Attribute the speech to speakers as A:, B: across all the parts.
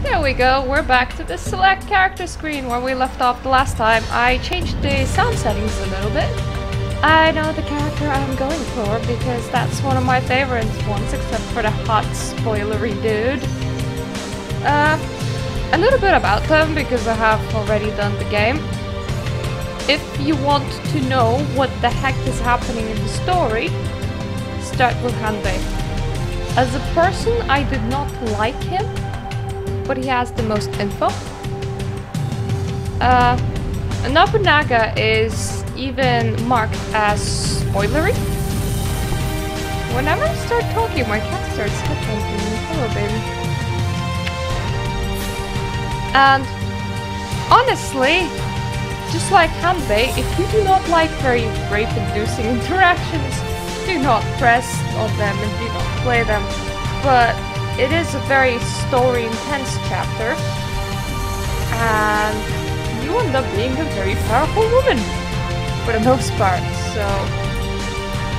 A: There we go, we're back to the select character screen where we left off the last time. I changed the sound settings a little bit. I know the character I'm going for because that's one of my favorite ones, except for the hot spoilery dude. A little bit about them because I have already done the game. If you want to know what the heck is happening in the story, start with Hanbei. As a person, I did not like him, but he has the most info. Nobunaga is even marked as spoilery. Whenever I start talking, my cat starts hiccuping. Hello, baby. And honestly, just like Hanbei, if you do not like very rape-inducing interactions, do not press on them and do not play them. But it is a very story-intense chapter, and you end up being a very powerful woman, for the most part, so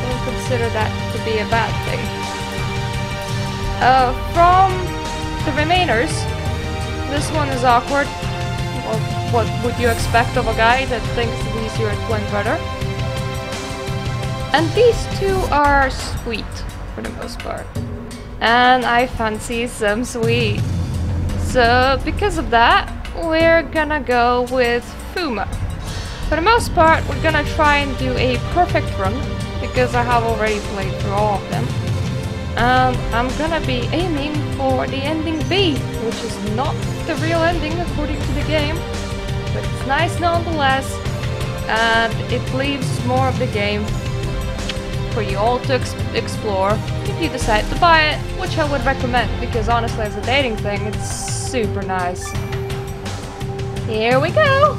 A: don't consider that to be a bad thing. From the remainers, this one is awkward. Well, what would you expect of a guy that thinks that he's your twin brother? And these two are sweet, for the most part. And I fancy some sweet. So, because of that, we're gonna go with Fuma. For the most part, we're gonna try and do a perfect run, because I have already played through all of them. And I'm gonna be aiming for the ending B, which is not the real ending according to the game, but it's nice nonetheless, and it leaves more of the game for you all to explore if you decide to buy it, which I would recommend, because honestly as a dating thing, it's super nice. Here we go!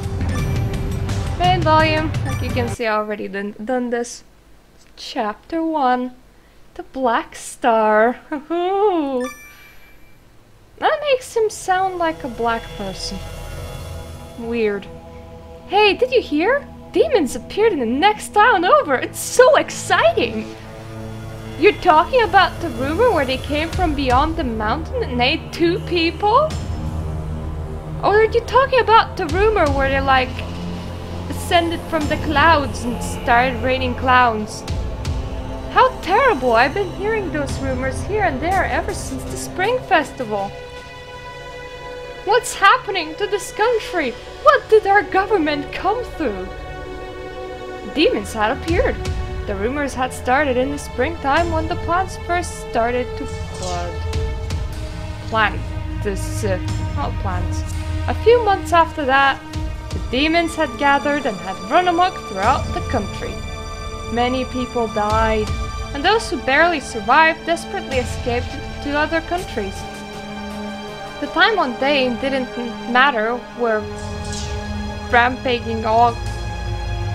A: Main volume, like you can see I already done this. Chapter 1. The Black Star. That makes him sound like a black person. Weird. Hey, did you hear? Demons appeared in the next town over. It's so exciting! You're talking about the rumor where they came from beyond the mountain and ate 2 people? Or are you talking about the rumor where they like ascended from the clouds and started raining clowns? How terrible! I've been hearing those rumors here and there ever since the Spring Festival. What's happening to this country? What did our government come through? Demons had appeared. The rumors had started in the springtime when the plants first started to flood. Not plants. A few months after that, the demons had gathered and had run amok throughout the country. Many people died, and those who barely survived desperately escaped to other countries. The time on day didn't matter, were rampaging all...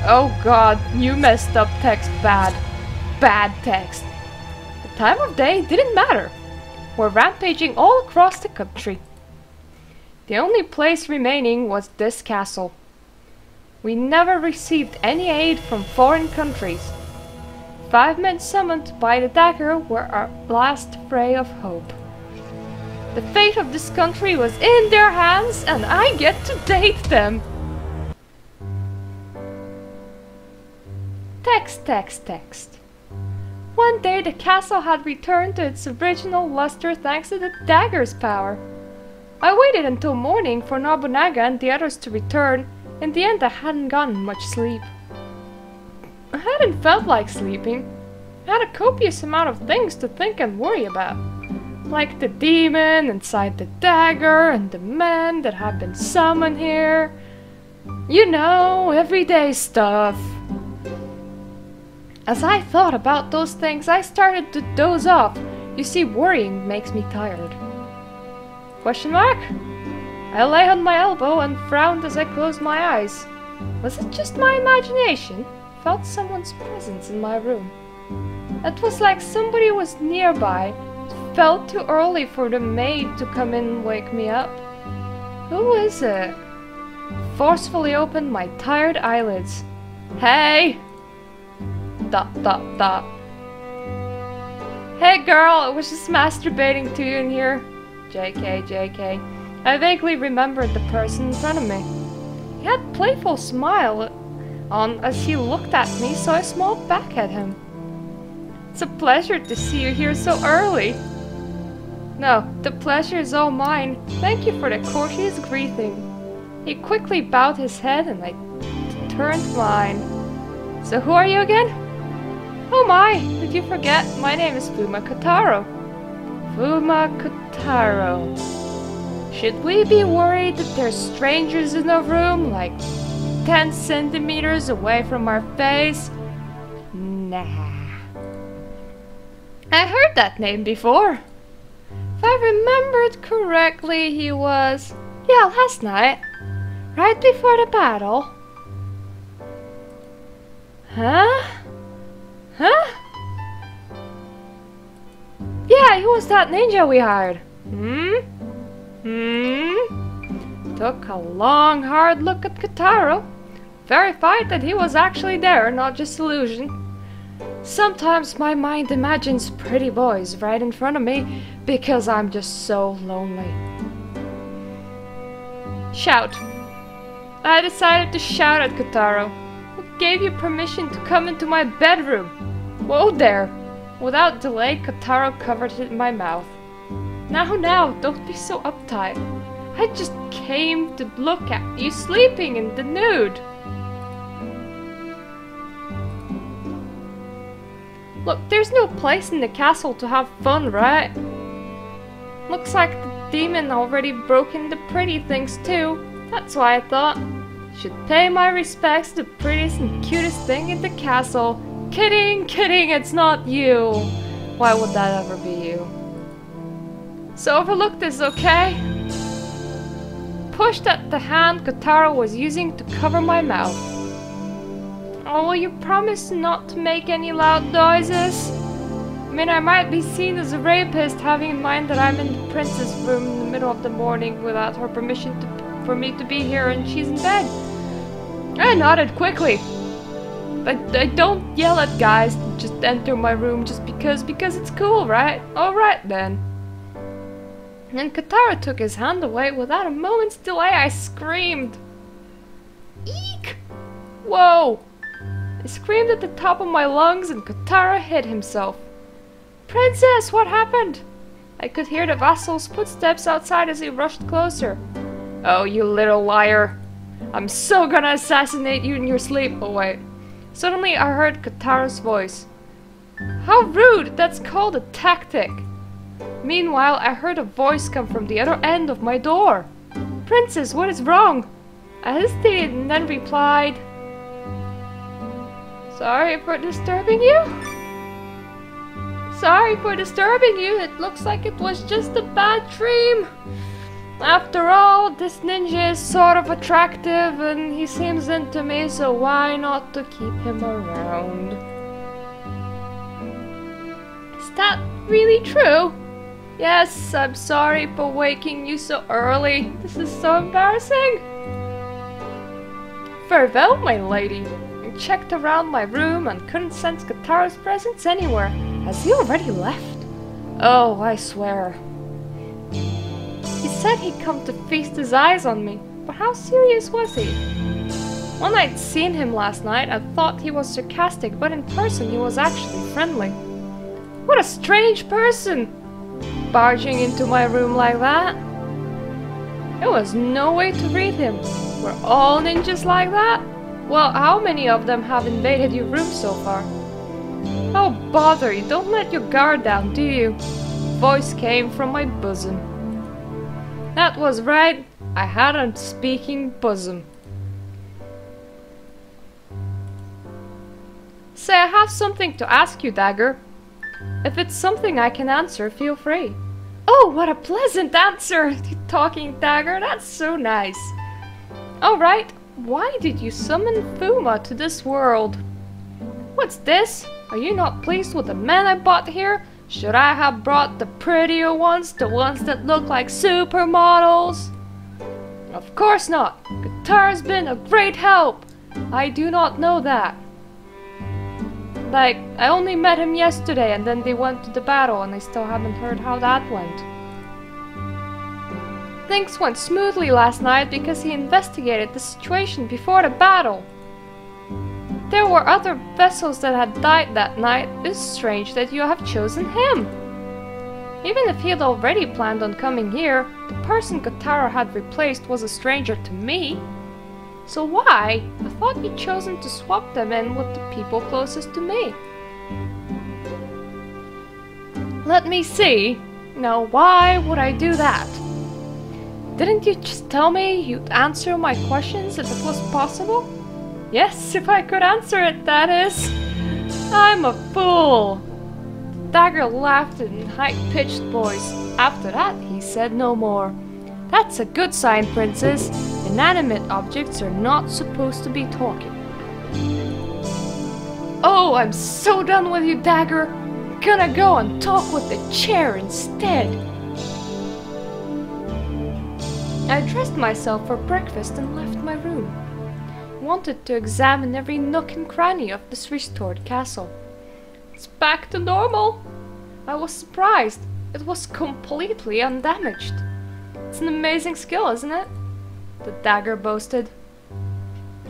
A: Oh god, you messed up text bad. Bad text. The time of day didn't matter. We're rampaging all across the country. The only place remaining was this castle. We never received any aid from foreign countries. 5 men summoned by the dagger were our last ray of hope. The fate of this country was in their hands, and I get to date them. Text. One day the castle had returned to its original luster thanks to the dagger's power. I waited until morning for Nobunaga and the others to return. In the end I hadn't gotten much sleep. I hadn't felt like sleeping. I had a copious amount of things to think and worry about. Like the demon inside the dagger and the men that had been summoned here. You know, everyday stuff. As I thought about those things, I started to doze off. You see, worrying makes me tired. Question mark? I lay on my elbow and frowned as I closed my eyes. Was it just my imagination? I felt someone's presence in my room. It was like somebody was nearby. It felt too early for the maid to come in and wake me up. Who is it? Forcefully opened my tired eyelids. Hey! ... Hey girl, I was just masturbating to you in here. JK. I vaguely remembered the person in front of me. He had a playful smile on as he looked at me, so I smiled back at him. It's a pleasure to see you here so early. No, the pleasure is all mine. Thank you for the courteous greeting. He quickly bowed his head and I turned mine. So who are you again? Oh my, did you forget? My name is Kotaro. Kotaro. Should we be worried that there's strangers in the room, like 10 centimeters away from our face? Nah. I heard that name before. If I remembered correctly, he was... yeah, last night. Right before the battle. Huh? Huh? Yeah, he was that ninja we hired. Took a long, hard look at Kotaro. Verified that he was actually there, not just illusion. Sometimes my mind imagines pretty boys right in front of me because I'm just so lonely. Shout. I decided to shout at Kotaro. Who gave you permission to come into my bedroom? Whoa there! Without delay, Kotaro covered it in my mouth. Now, don't be so uptight. I just came to look at you sleeping in the nude. Look, there's no place in the castle to have fun, right? Looks like the demon already broke into pretty things too. That's why I thought, should pay my respects to the prettiest and cutest thing in the castle. Kidding, it's not you. Why would that ever be you? So overlook this, okay? Pushed at the hand Kotaro was using to cover my mouth. Oh, will you promise not to make any loud noises? I mean, I might be seen as a rapist, having in mind that I'm in the princess' room in the middle of the morning without her permission for me to be here and she's in bed. I nodded quickly. I don't yell at guys to just enter my room just because it's cool, right? Alright then. And Kotaro took his hand away. Without a moment's delay, I screamed. Eek! Whoa! I screamed at the top of my lungs and Kotaro hid himself. Princess, what happened? I could hear the vassal's footsteps outside as he rushed closer. Oh, you little liar. I'm so gonna assassinate you in your sleep. Oh wait. Suddenly I heard Kotaro's voice. How rude! That's called a tactic. Meanwhile, I heard a voice come from the other end of my door. Princess, what is wrong? I hesitated and then replied, Sorry for disturbing you? Sorry for disturbing you. It looks like it was just a bad dream. After all, this ninja is sort of attractive and he seems into me, so why not to keep him around? Is that really true? Yes, I'm sorry for waking you so early. This is so embarrassing. Farewell, my lady. I checked around my room and couldn't sense Kotaro's presence anywhere. Has he already left? Oh, I swear. He said he'd come to feast his eyes on me, but how serious was he? When I'd seen him last night, I thought he was sarcastic, but in person he was actually friendly. What a strange person! Barging into my room like that? There was no way to read him. Were all ninjas like that? Well, how many of them have invaded your room so far? Oh bother, you don't let your guard down, do you? Voice came from my bosom. That was right, I had a speaking bosom. Say, I have something to ask you, Dagger. If it's something I can answer, feel free. Oh, what a pleasant answer, talking Dagger, that's so nice. Alright, why did you summon Fuma to this world? What's this? Are you not pleased with the men I bought here? Should I have brought the prettier ones, the ones that look like supermodels? Of course not. Kotara's been a great help. I do not know that. Like, I only met him yesterday and then they went to the battle and I still haven't heard how that went. things went smoothly last night because he investigated the situation before the battle. There were other vessels that had died that night. It's strange that you have chosen him. Even if he had already planned on coming here, the person Kotaro had replaced was a stranger to me. So why? I thought you'd chosen to swap them in with the people closest to me. Let me see. Now why would I do that? Didn't you just tell me you'd answer my questions if it was possible? Yes, if I could answer it, that is. I'm a fool. The dagger laughed in high-pitched voice. After that, he said no more. That's a good sign, Princess. Inanimate objects are not supposed to be talking. Oh, I'm so done with you, Dagger. I'm gonna go and talk with the chair instead. I dressed myself for breakfast and left my room. Wanted to examine every nook and cranny of this restored castle. It's back to normal. I was surprised. It was completely undamaged. It's an amazing skill, isn't it? The dagger boasted.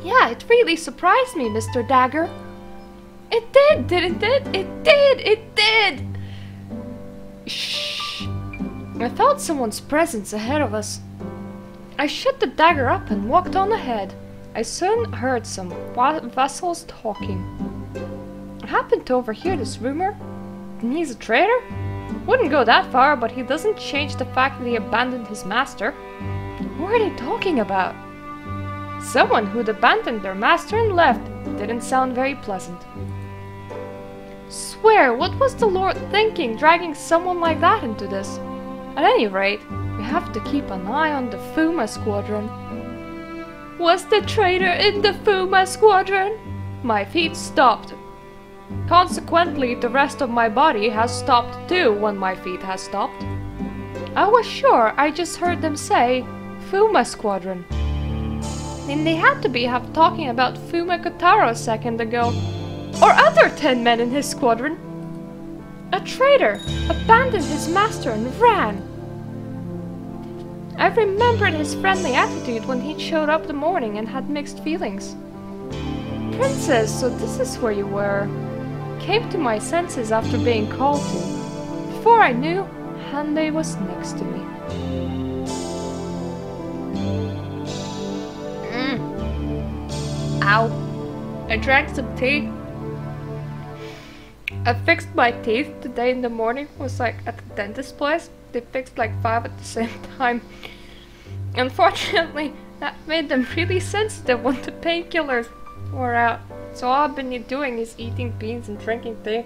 A: Yeah, it really surprised me, Mr. Dagger. It did, didn't it? It did! It did! Shh! I felt someone's presence ahead of us. I shut the dagger up and walked on ahead. I soon heard some vessels talking. I happened to overhear this rumor. And he's a traitor? Wouldn't go that far, but he doesn't change the fact that he abandoned his master. What are they talking about? Someone who'd abandoned their master and left. Didn't sound very pleasant. Swear, what was the Lord thinking, dragging someone like that into this? At any rate, we have to keep an eye on the Fuma squadron. Was the traitor in the Fuma squadron? My feet stopped. Consequently, the rest of my body has stopped too when my feet has stopped. I was sure I just heard them say Fuma squadron. And they had to be talking about Fuma Kotaro a second ago. Or other 10 men in his squadron. A traitor abandoned his master and ran. I remembered his friendly attitude when he showed up the morning and had mixed feelings. Princess, so this is where you were. Came to my senses after being called to. Before I knew, Hanbei was next to me. Ow. I drank some tea. I fixed my teeth today in the morning. It was like at the dentist place. They fixed like 5 at the same time. Unfortunately, that made them really sensitive when the painkillers wore out. So all I've been doing is eating beans and drinking tea.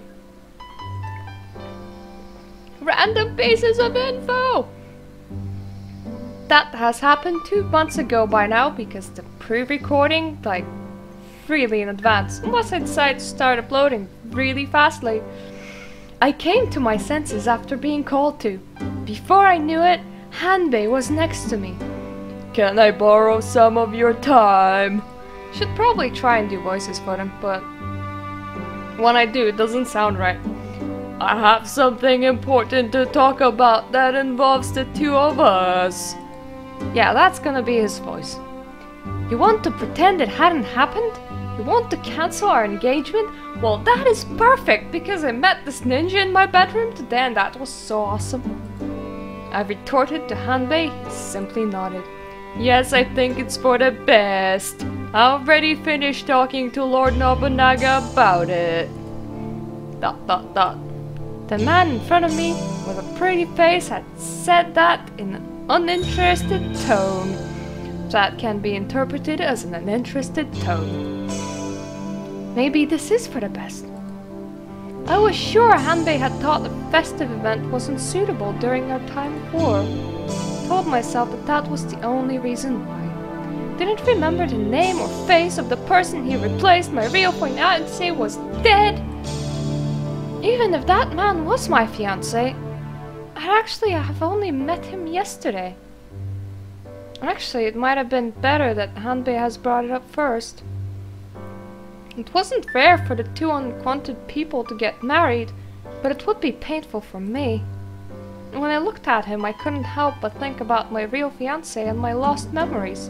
A: Random pieces of info! That has happened 2 months ago by now because the pre-recording, like, really in advance. Unless I decide to start uploading really fastly. I came to my senses after being called to. Before I knew it, Hanbei was next to me. Can I borrow some of your time? Should probably try and do voices for them, but when I do, it doesn't sound right. I have something important to talk about that involves the 2 of us. Yeah, that's gonna be his voice. You want to pretend it hadn't happened? You want to cancel our engagement? Well, that is perfect, because I met this ninja in my bedroom today and that was so awesome. I retorted to Hanbei. He simply nodded. Yes, I think it's for the best. I already finished talking to Lord Nobunaga about it. ... The man in front of me, with a pretty face, had said that in an uninterested tone. That can be interpreted as an uninterested tone. Maybe this is for the best. I was sure Hanbei had thought the festive event wasn't suitable during our time of war. Told myself that that was the only reason why. Didn't remember the name or face of the person he replaced. My real fiancé was dead. Even if that man was my fiancé, I have only met him yesterday. Actually, it might have been better that Hanbei has brought it up first. It wasn't fair for the 2 unwanted people to get married, but it would be painful for me. When I looked at him, I couldn't help but think about my real fiancé and my lost memories.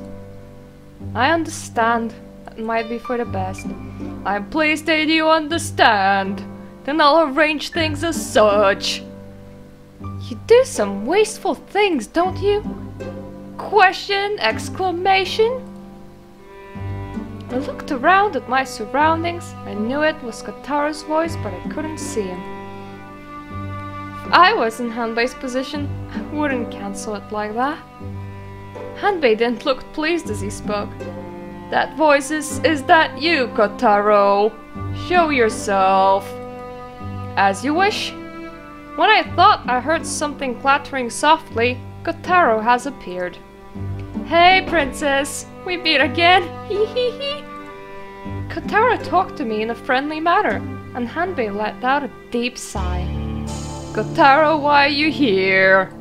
A: I understand. That might be for the best. I'm pleased that you understand. Then I'll arrange things as such. You do some wasteful things, don't you? Question! Exclamation! I looked around at my surroundings. I knew it was Kotaro's voice, but I couldn't see him. If I was in Hanbei's position, I wouldn't cancel it like that. Hanbei didn't look pleased as he spoke. That voice is that you, Kotaro? Show yourself. As you wish. When I thought I heard something clattering softly, Kotaro has appeared. Hey, princess! We meet again! Hee hee hee! Kotaro talked to me in a friendly manner, and Hanbei let out a deep sigh. Kotaro, why are you here?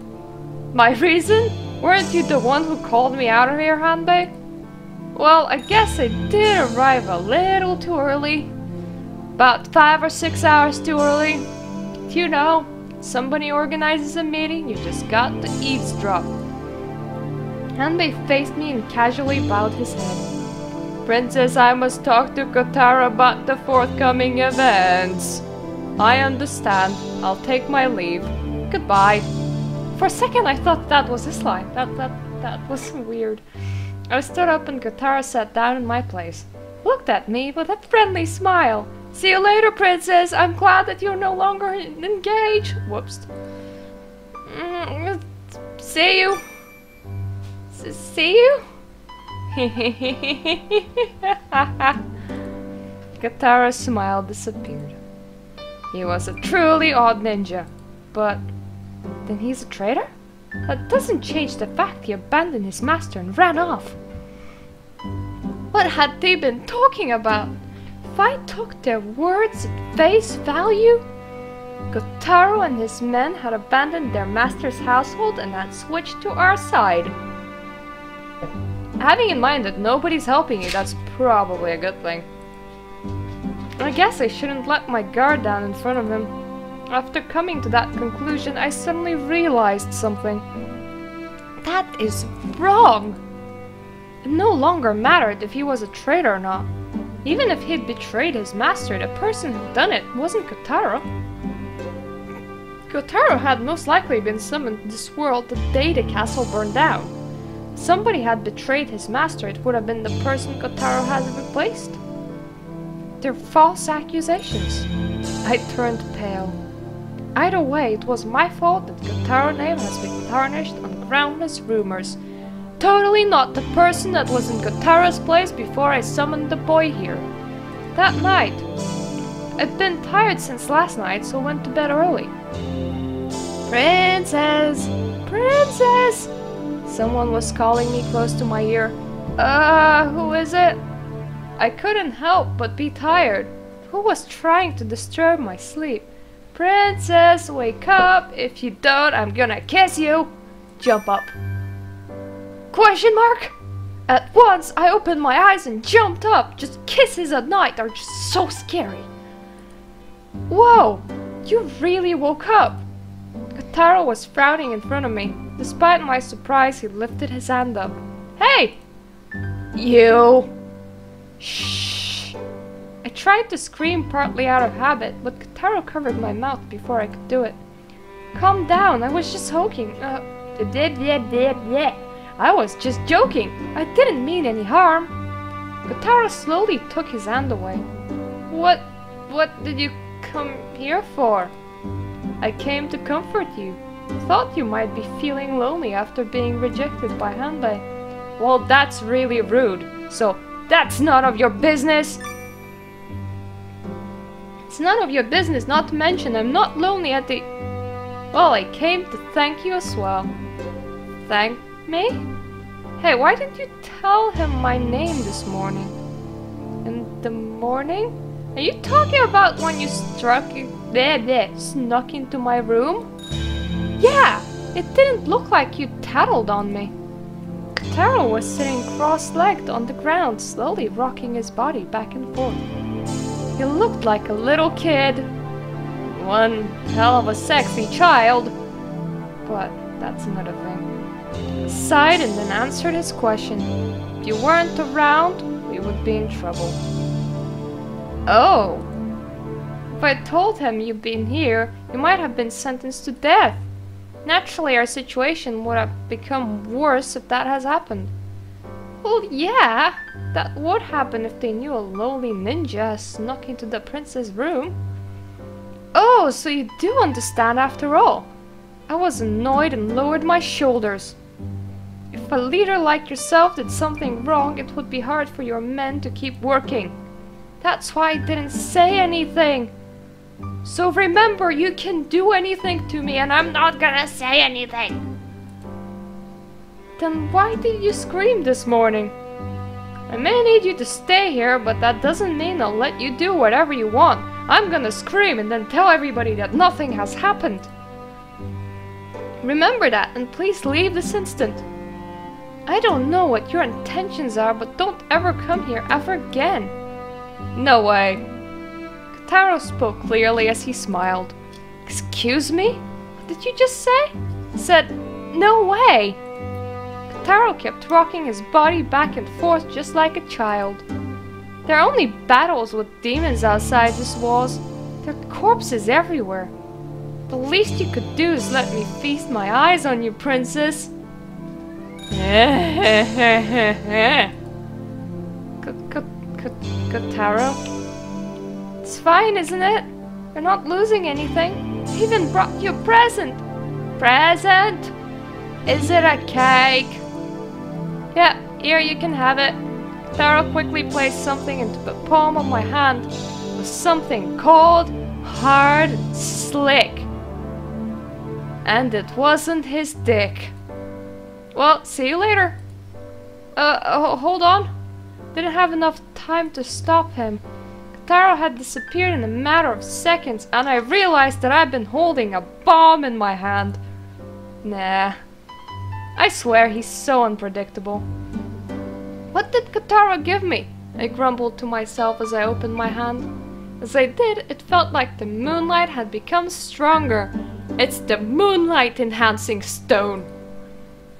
A: My reason? Weren't you the one who called me out of here, Hanbei? Well, I guess I did arrive a little too early. About 5 or 6 hours too early. You know, somebody organizes a meeting, you just got to eavesdrop. Hanbei faced me and casually bowed his head. Princess, I must talk to Kotaro about the forthcoming events. I understand. I'll take my leave. Goodbye. For a second I thought that was his line. That was weird. I stood up and Kotaro sat down in my place. Looked at me with a friendly smile. See you later, princess. I'm glad that you're no longer engaged. Whoops. See you. See you? Kotaro's smile disappeared. He was a truly odd ninja. But then he's a traitor? That doesn't change the fact he abandoned his master and ran off. What had they been talking about? If I took their words at face value, Kotaro and his men had abandoned their master's household and had switched to our side. Having in mind that nobody's helping you, that's probably a good thing. I guess I shouldn't let my guard down in front of him. After coming to that conclusion, I suddenly realized something. That is wrong! It no longer mattered if he was a traitor or not. Even if he'd betrayed his master, the person who'd done it wasn't Kotaro. Kotaro had most likely been summoned to this world the day the castle burned down. If somebody had betrayed his master, it would have been the person Kotaro had replaced. They're false accusations. I turned pale. Either way, it was my fault that Kotaro's name has been tarnished on groundless rumors. Totally not the person that was in Kotaro's place before I summoned the boy here. That night, I'd been tired since last night, so went to bed early. Princess! Princess! Someone was calling me close to my ear. Who is it? I couldn't help but be tired. Who was trying to disturb my sleep? Princess, wake up! If you don't, I'm gonna kiss you! Jump up. Question mark? At once, I opened my eyes and jumped up. Just kisses at night are just so scary. Whoa! You really woke up! Kotaro was frowning in front of me. Despite my surprise, he lifted his hand up. Hey! You! Shh! I tried to scream partly out of habit, but Kotaro covered my mouth before I could do it. Calm down, I was just joking. I was just joking. I didn't mean any harm. Kotaro slowly took his hand away. What did you come here for? I came to comfort you. Thought you might be feeling lonely after being rejected by Hanbei. Well, that's really rude. So, that's none of your business. It's none of your business, not to mention I'm not lonely at the... Well, I came to thank you as well. Thank me? Hey, why didn't you tell him my name this morning? In the morning? Are you talking about when you snuck into my room? Yeah! It didn't look like you tattled on me. Kotaro was sitting cross-legged on the ground, slowly rocking his body back and forth. He looked like a little kid. One hell of a sexy child. but that's another thing. Sighed and then answered his question. If you weren't around, we would be in trouble. Oh! If I told him you'd been here, you might have been sentenced to death. Naturally, our situation would have become worse if that has happened. Well, yeah, that would happen if they knew a lowly ninja snuck into the prince's room. Oh, so you do understand after all. I was annoyed and lowered my shoulders. If a leader like yourself did something wrong, it would be hard for your men to keep working. That's why I didn't say anything. So remember, you can do anything to me and I'm not gonna say anything. Then why did you scream this morning? I may need you to stay here, but that doesn't mean I'll let you do whatever you want. I'm gonna scream and then tell everybody that nothing has happened. Remember that, and please leave this instant. I don't know what your intentions are, but don't ever come here ever again. No way. Kotaro spoke clearly as he smiled. Excuse me? What did you just say? Said, no way. Kotaro kept rocking his body back and forth just like a child. There are only battles with demons outside these walls. There are corpses everywhere. The least you could do is let me feast my eyes on you, princess. Kotaro? It's fine, isn't it? You're not losing anything. I even brought you a present. Present? Is it a cake? Yeah, here you can have it. Kotaro quickly placed something into the palm of my hand. It was something cold, hard, and slick. And it wasn't his dick. Well, see you later. Hold on. Didn't have enough time to stop him. Kotaro had disappeared in a matter of seconds, and I realized that I'd been holding a bomb in my hand. Nah. I swear he's so unpredictable. What did Kotaro give me? I grumbled to myself as I opened my hand. As I did, it felt like the moonlight had become stronger. It's the moonlight enhancing stone.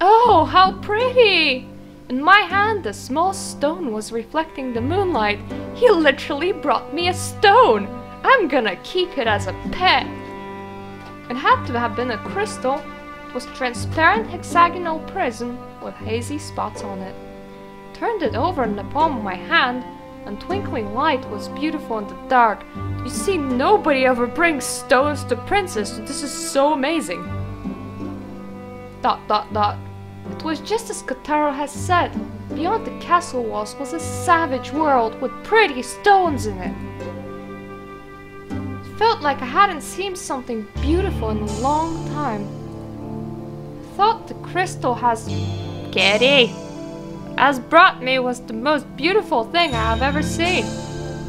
A: Oh, how pretty! In my hand, the small stone was reflecting the moonlight. He literally brought me a stone! I'm gonna keep it as a pet. It had to have been a crystal. It was transparent hexagonal prism with hazy spots on it. Turned it over in the palm of my hand, and twinkling light was beautiful in the dark. You see, nobody ever brings stones to princes, so this is so amazing. ... It was just as Kotaro has said. Beyond the castle walls was a savage world with pretty stones in it. It felt like I hadn't seen something beautiful in a long time. I thought the crystal Kitty! Has brought me was the most beautiful thing I have ever seen.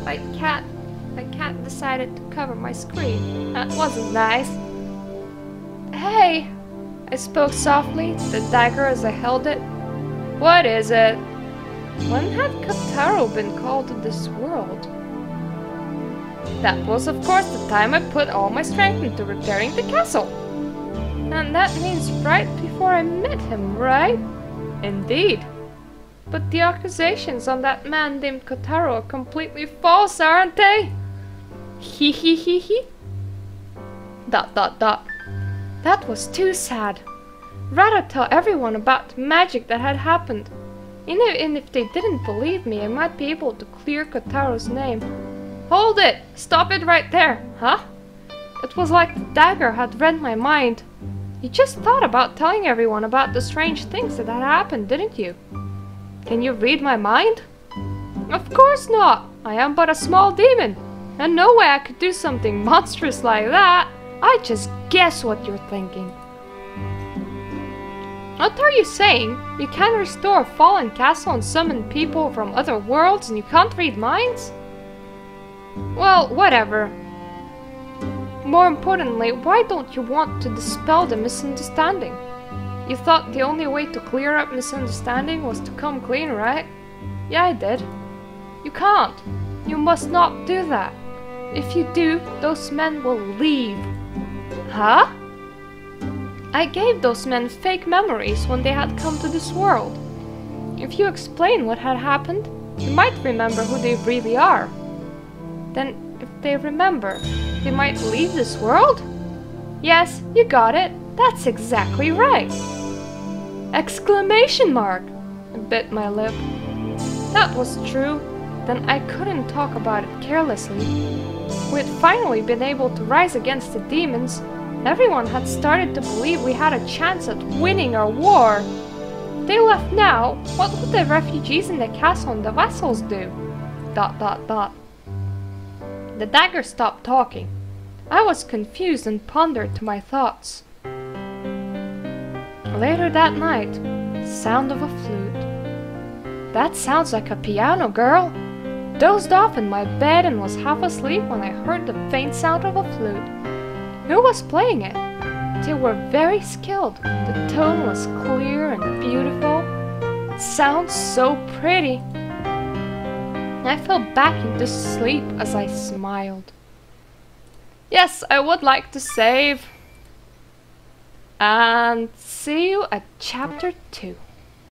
A: My cat decided to cover my screen. That wasn't nice. Hey! I spoke softly to the dagger as I held it. What is it? When had Kotaro been called to this world? That was of course the time I put all my strength into repairing the castle. And that means right before I met him, right? Indeed. But the accusations on that man named Kotaro are completely false, aren't they? He. That was too sad. Rather tell everyone about the magic that had happened. And if they didn't believe me, I might be able to clear Kotaro's name. Hold it! Stop it right there! Huh? It was like the dagger had read my mind. You just thought about telling everyone about the strange things that had happened, didn't you? Can you read my mind? Of course not! I am but a small demon, and no way I could do something monstrous like that. I just guess what you're thinking. What are you saying? You can't restore a fallen castle and summon people from other worlds and you can't read minds? Well, whatever. More importantly, why don't you want to dispel the misunderstanding? You thought the only way to clear up misunderstanding was to come clean, right? Yeah, I did. You can't. You must not do that. If you do, those men will leave. Huh? I gave those men fake memories when they had come to this world. If you explain what had happened, you might remember who they really are. Then, if they remember, they might leave this world? Yes, you got it. That's exactly right. Exclamation mark! I bit my lip. That was true. Then I couldn't talk about it carelessly. We had finally been able to rise against the demons. Everyone had started to believe we had a chance at winning our war. If they left now, what would the refugees in the castle and the vessels do? ... The dagger stopped talking. I was confused and pondered to my thoughts. Later that night, sound of a flute. That sounds like a piano, girl. Dozed off in my bed and was half asleep when I heard the faint sound of a flute. Who was playing it? They were very skilled. The tone was clear and beautiful. It sounds so pretty. I fell back into sleep as I smiled. Yes, I would like to save. And see you at chapter 2.